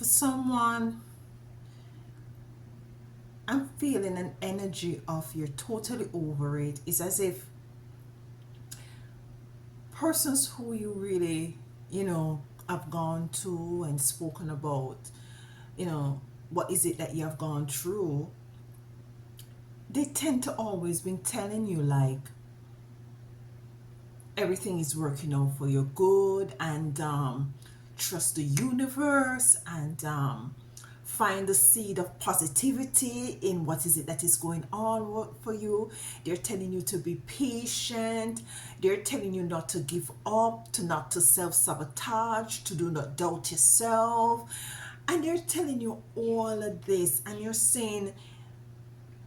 For someone, I'm feeling an energy of you're totally over it. It's as if persons who you really, have gone to and spoken about, you know, what is it that you have gone through, they tend to always been telling you like everything is working out for your good, and trust the universe, and find the seed of positivity in what is it that is going on for you. They're telling you to be patient. They're telling you not to give up, to not to self-sabotage, to do not doubt yourself. And they're telling you all of this, and you're saying,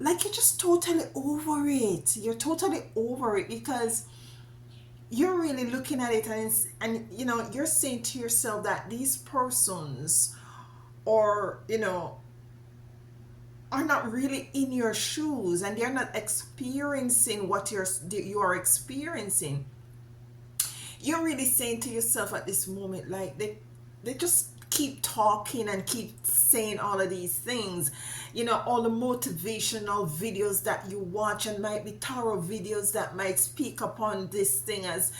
like, you're just totally over it. You're totally over it because you're really looking at it, and you're saying to yourself that these persons are, are not really in your shoes, and they're not experiencing what you are experiencing. You're really saying to yourself at this moment, like, they just keep talking and keep saying all of these things, all the motivational videos that you watch, and might be tarot videos that might speak upon this thing as,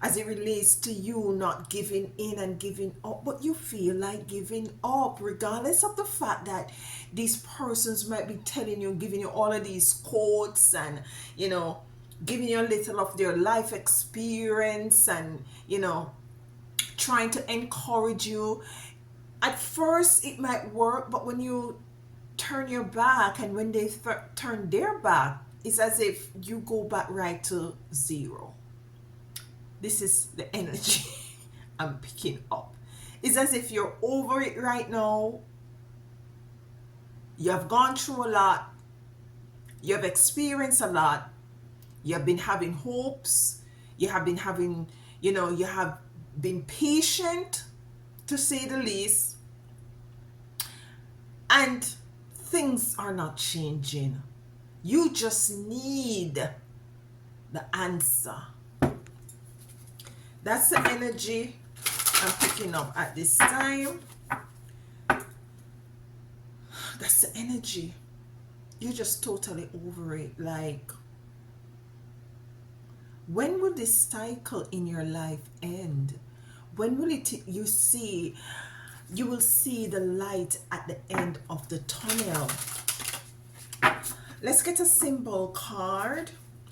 as it relates to you not giving in and giving up, but you feel like giving up regardless of the fact that these persons might be telling you, giving you all of these quotes, and giving you a little of their life experience, and trying to encourage you. At first it might work, but when you turn your back, and when they turn their back, it's as if you go back right to zero. This is the energy I'm picking up. It's as if you're over it right now. You have gone through a lot. You have experienced a lot. You have been having hopes. You have been having, you have been patient, to say the least. And things are not changing. You just need the answer. That's the energy I'm picking up at this time. That's the energy. You're just totally over it. Like, when will this cycle in your life end? When will you will see the light at the end of the tunnel? Let's get a symbol card.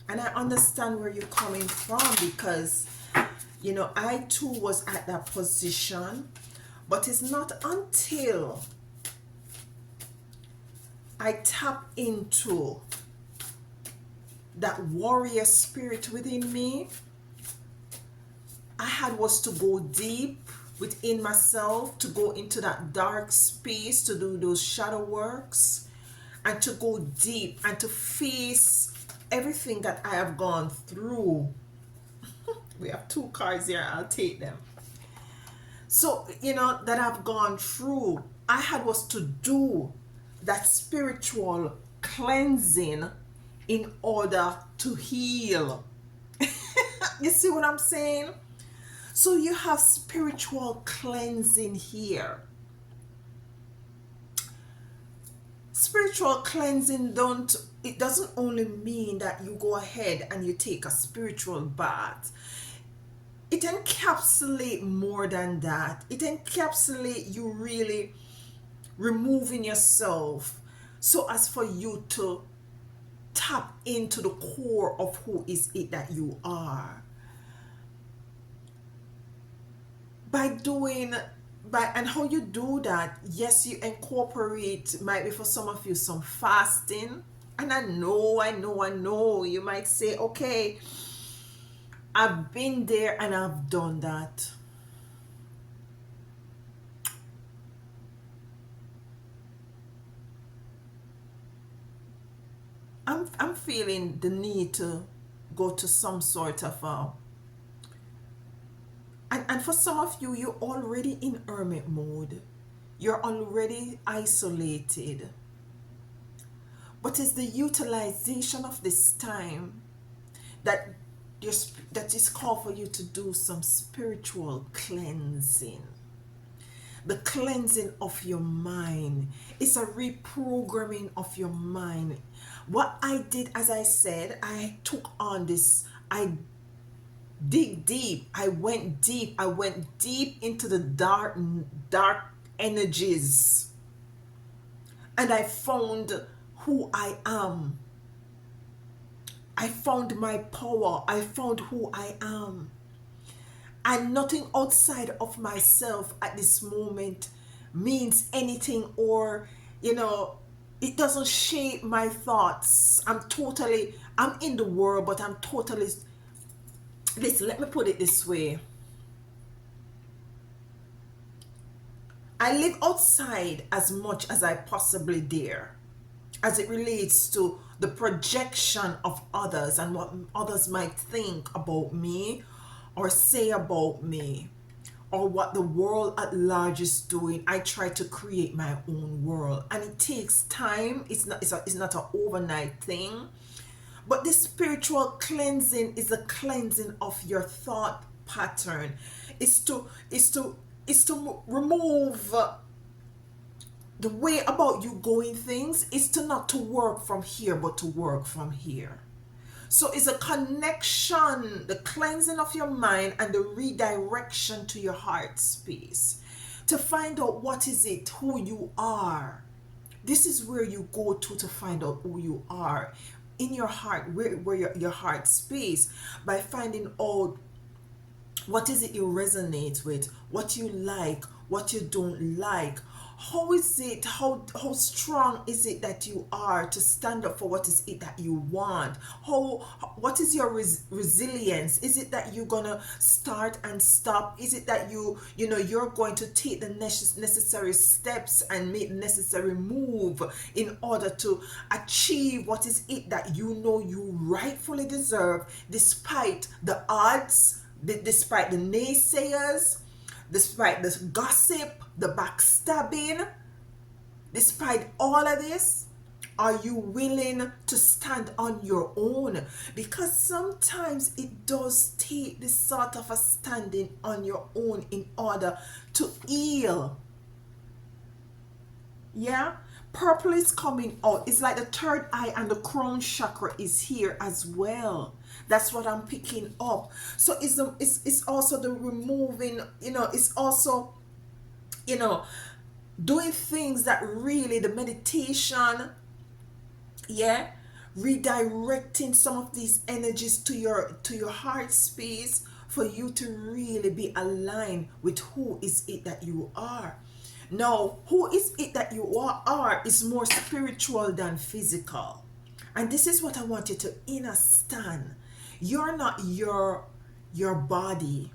And I understand where you're coming from, because I too was at that position, but it's not until I tap into that warrior spirit within me, I had was to go deep within myself, to go into that dark space, to do those shadow works, and to go deep and to face everything that I have gone through. We have two cards here, I'll take them. So, that I've gone through, I had was to do that spiritual cleansing in order to heal. You see what I'm saying? So you have spiritual cleansing here. Spiritual cleansing it doesn't only mean that you go ahead and you take a spiritual bath. It encapsulates more than that. It encapsulates you really removing yourself so as for you to tap into the core of who is it that you are. And how you do that, yes, you incorporate, might be for some of you, some fasting. And I know you might say, okay, I've been there and I've done that. I'm feeling the need to go to some sort of and for some of you, you're already in hermit mode. You're already isolated. But it's the utilization of this time that that is called for you to do some spiritual cleansing. the cleansing of your mind. It's a reprogramming of your mind. What I did, as I said, I took on this, I dig deep, I went deep, I went deep into the dark energies, and I found who I am. I found my power, I found who I am, and nothing outside of myself at this moment means anything, or you know it doesn't shape my thoughts. I'm in the world, but I'm totally, listen, let me put it this way. I live outside as much as I possibly dare, as it relates to the projection of others and what others might think about me or say about me, or what the world at large is doing. I try to create my own world, and it takes time. It's not an overnight thing. But this spiritual cleansing is a cleansing of your thought pattern. It's to is to is to remove the way about you going things is to not to work from here, but to work from here. So it's a connection, the cleansing of your mind and the redirection to your heart space to find out what is it, who you are. This is where you go to find out who you are in your heart, where your heart space, by finding out what is it you resonate with, what you like, what you don't like. How is it, how strong is it that you are to stand up for what is it that you want? What is your resilience? Is it that you're gonna start and stop? Is it that you're going to take the necessary steps and make the necessary move in order to achieve what is it that you rightfully deserve, despite the odds, despite the naysayers, despite the gossip, the backstabbing, despite all of this? Are you willing to stand on your own? Because sometimes it does take this sort of a standing on your own in order to heal. Yeah? Purple is coming out. It's like the third eye and the crown chakra is here as well. That's what I'm picking up. So it's also the removing, it's also, doing things that really, the meditation, yeah, redirecting some of these energies to your heart space for you to really be aligned with who is it that you are. Now, who is it that you are is more spiritual than physical. And this is what I want you to understand. You're not your body.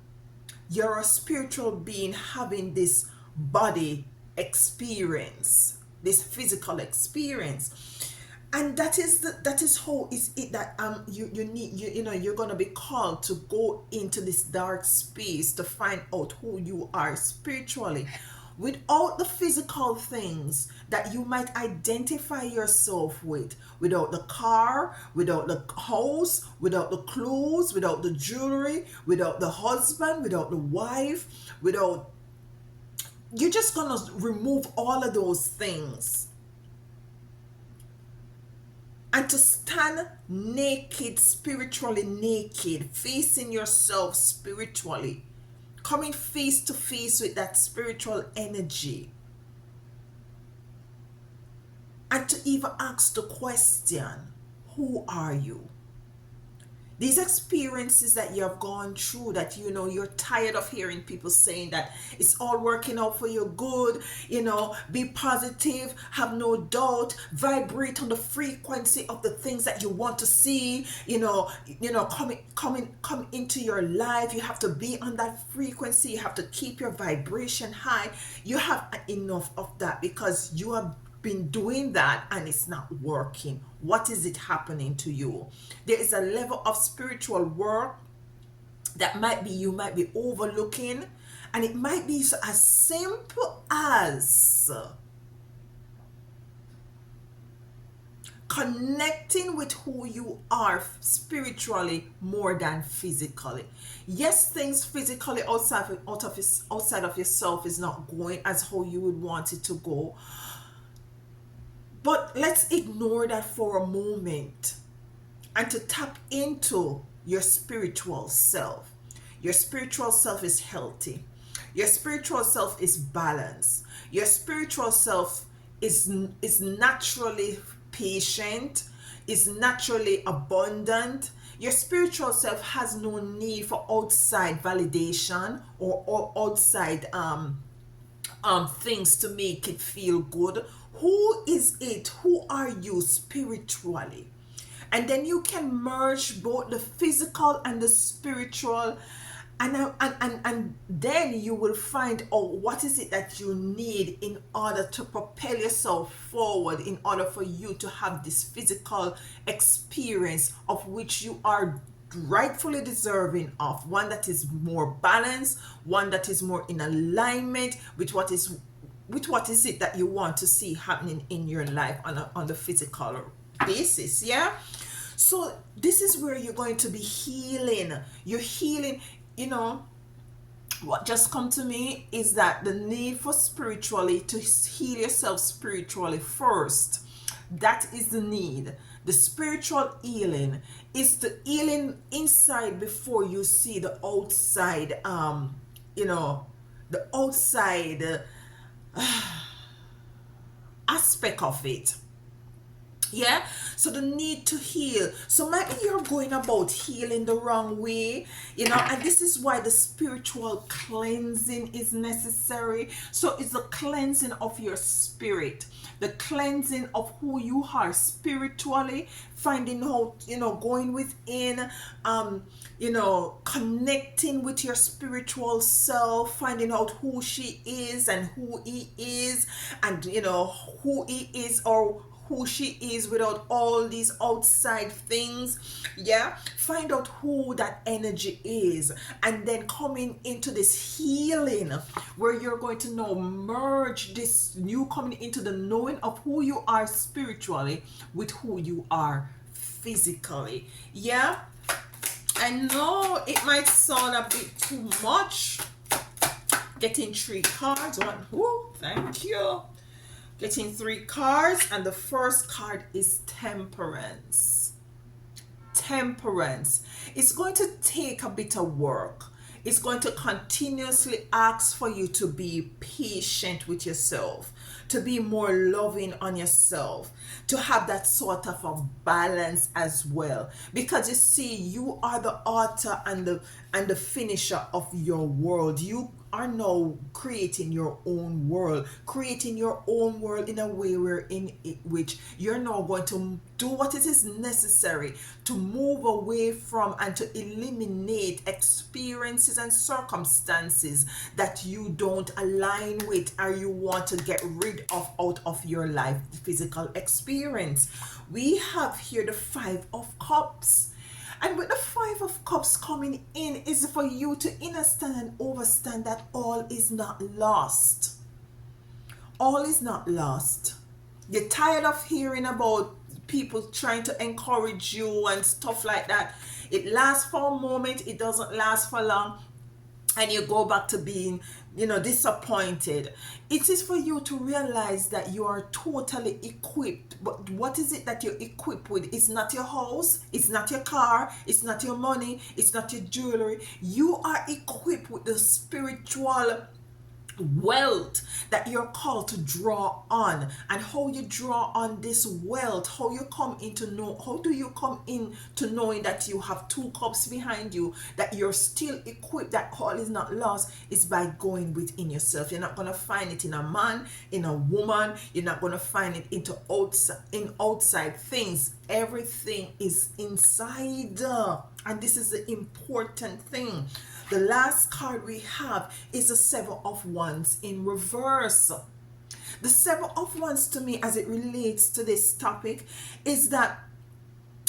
You're a spiritual being having this body experience, this physical experience. And that is how is it that you're gonna be called to go into this dark space to find out who you are spiritually, without the physical things that you might identify yourself with, without the car, without the house, without the clothes, without the jewelry, without the husband, without the wife, without, you're just gonna remove all of those things and to stand naked, spiritually naked, facing yourself spiritually, coming face to face with that spiritual energy, and to even ask the question, who are you? These experiences that you have gone through, that you're tired of hearing people saying that it's all working out for your good, be positive, have no doubt, vibrate on the frequency of the things that you want to see, come into your life. You have to be on that frequency. You have to keep your vibration high. You have enough of that because you have been doing that and it's not working. What is it happening to you? There is a level of spiritual work that you might be overlooking, and it might be as simple as connecting with who you are spiritually more than physically. Yes, things physically outside of yourself is not going as how you would want it to go, but let's ignore that for a moment and to tap into your spiritual self. Your spiritual self is healthy. Your spiritual self is balanced. Your spiritual self is naturally patient, is naturally abundant. Your spiritual self has no need for outside validation or outside things to make it feel good. Who is it? Who are you spiritually? And then you can merge both the physical and the spiritual, and then you will find out what is it that you need in order to propel yourself forward, in order for you to have this physical experience of which you are rightfully deserving of, one that is more balanced, one that is more in alignment with what is it that you want to see happening in your life on the physical basis. Yeah, so this is where you're going to be healing. You're healing. What just come to me is that the need for spiritually to heal yourself spiritually first. That is the need. The spiritual healing is the healing inside before you see the outside, the outside aspect of it. Yeah, so the need to heal. So maybe you're going about healing the wrong way, and this is why the spiritual cleansing is necessary. So it's the cleansing of your spirit, the cleansing of who you are spiritually, finding out, going within, connecting with your spiritual self, finding out who she is and who he is, and who he is or who she is without all these outside things. Yeah, find out who that energy is, and then coming into this healing where you're going to now merge this new coming into the knowing of who you are spiritually with who you are physically. Yeah, I know it might sound a bit too much getting 3 cards. Thank you. Getting 3 cards, and the first card is Temperance. Temperance. It's going to take a bit of work. It's going to continuously ask for you to be patient with yourself, to be more loving on yourself, to have that sort of a balance as well. Because you see, you are the author and the finisher of your world. You are now creating your own world, in a way which you're now going to do what it is necessary to move away from and to eliminate experiences and circumstances that you don't align with or you want to get rid of out of your life, the physical experience. We have here the 5 of Cups. And with the 5 of Cups coming in is for you to understand and overstand that all is not lost. All is not lost. You're tired of hearing about people trying to encourage you and stuff like that. It lasts for a moment, it doesn't last for long, and you go back to being disappointed. It is for you to realize that you are totally equipped. But what is it that you're equipped with? It's not your house, it's not your car, it's not your money, it's not your jewelry. You are equipped with the spiritual wealth that you're called to draw on. And how you draw on this wealth, how do you come into knowing that you have 2 cups behind you, that you're still equipped, that all is not lost, is by going within yourself. You're not going to find it in a man, in a woman. You're not going to find it in outside things. Everything is inside, and this is the important thing. The last card we have is the 7 of Wands in reverse. The 7 of Wands, to me, as it relates to this topic, is that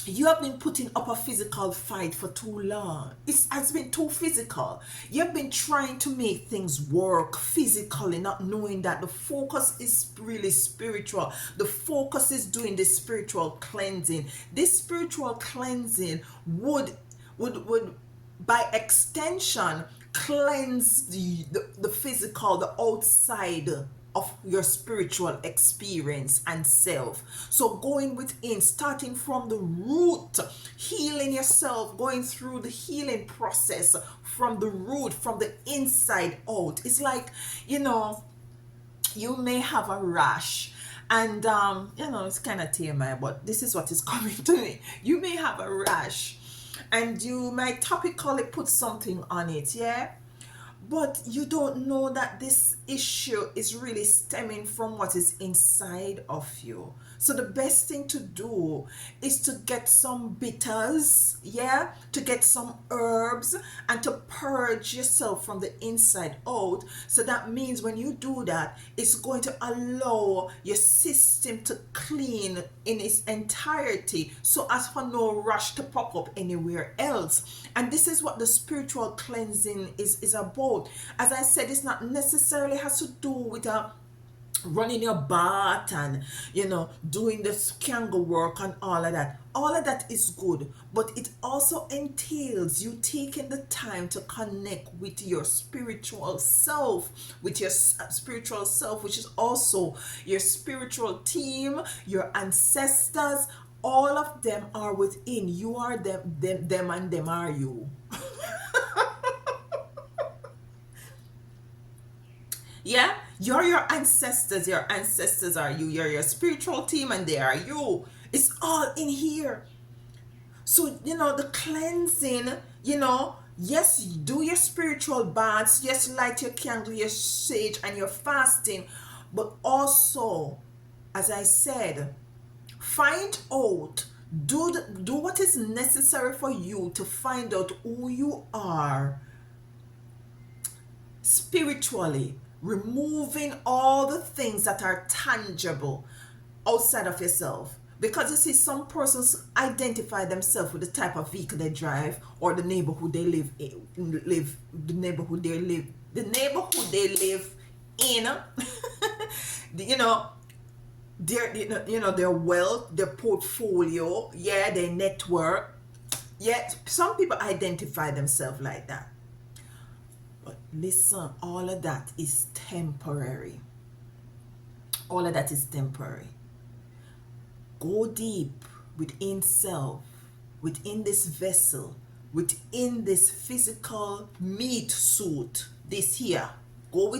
You have been putting up a physical fight for too long. It has been too physical. You've been trying to make things work physically, not knowing that the focus is really spiritual. The focus is doing the spiritual cleansing. This spiritual cleansing would by extension cleanse the physical, the outside of your spiritual experience and self. So going within, starting from the root, healing yourself, going through the healing process from the root, from the inside out. It's like, you may have a rash, and it's kind of TMI, but this is what is coming to me. You may have a rash and you might topically put something on it, yeah, but you don't know that this issue is really stemming from what is inside of you. So the best thing to do is to get some bitters, yeah, to get some herbs and to purge yourself from the inside out. So that means when you do that, it's going to allow your system to clean in its entirety, so as for no rush to pop up anywhere else. And this is what the spiritual cleansing is about. As I said, it's not necessarily has to do with running your bath and doing the kangaroo work and all of that. All of that is good, but it also entails you taking the time to connect with your spiritual self, which is also your spiritual team, your ancestors. All of them are within. You are them and them are you. Yeah, you're your ancestors. Your ancestors are you. You're your spiritual team and they are you. It's all in here. So, the cleansing, yes, do your spiritual baths. Yes, light your candle, your sage, and your fasting. But also, as I said, find out, do what is necessary for you to find out who you are spiritually, removing all the things that are tangible outside of yourself. Because you see, some persons identify themselves with the type of vehicle they drive, or the neighborhood they live in, the neighborhood they live in. Their wealth, their portfolio, yeah, their network. Yeah, some people identify themselves like that. But listen, all of that is temporary. All of that is temporary. Go deep within self, within this vessel, within this physical meat suit, this here. Go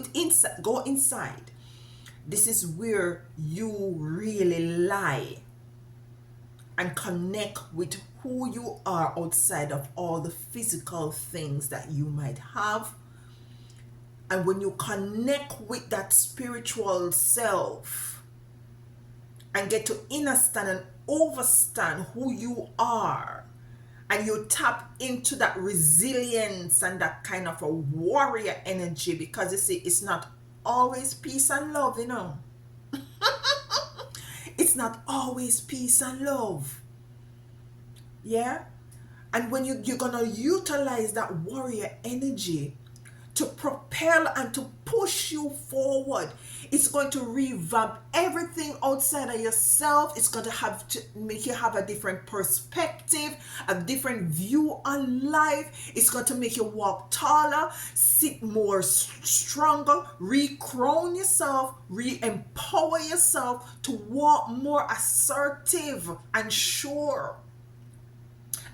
inside. This is where you really lie and connect with who you are outside of all the physical things that you might have. And when you connect with that spiritual self and get to understand and overstand who you are, and you tap into that resilience and that kind of a warrior energy, because you see, it's not always peace and love, It's not always peace and love. Yeah? And when you're gonna utilize that warrior energy to propel and to push you forward, it's going to revamp everything outside of yourself. It's going to have to make you have a different perspective, a different view on life. It's going to make you walk taller, sit more stronger, re-crown yourself, re-empower yourself to walk more assertive and sure.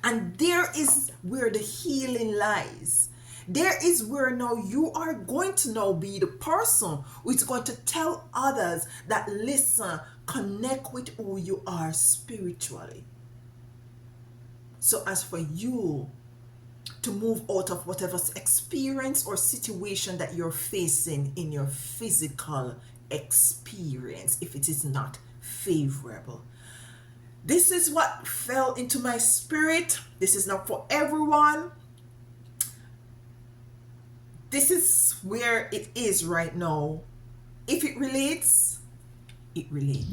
And there is where the healing lies. There is where now you are going to now be the person who is going to tell others that, listen, connect with who you are spiritually. So as for you to move out of whatever experience or situation that you're facing in your physical experience, if it is not favorable. This is what fell into my spirit. This is not for everyone. This is where it is right now. If it relates, it relates.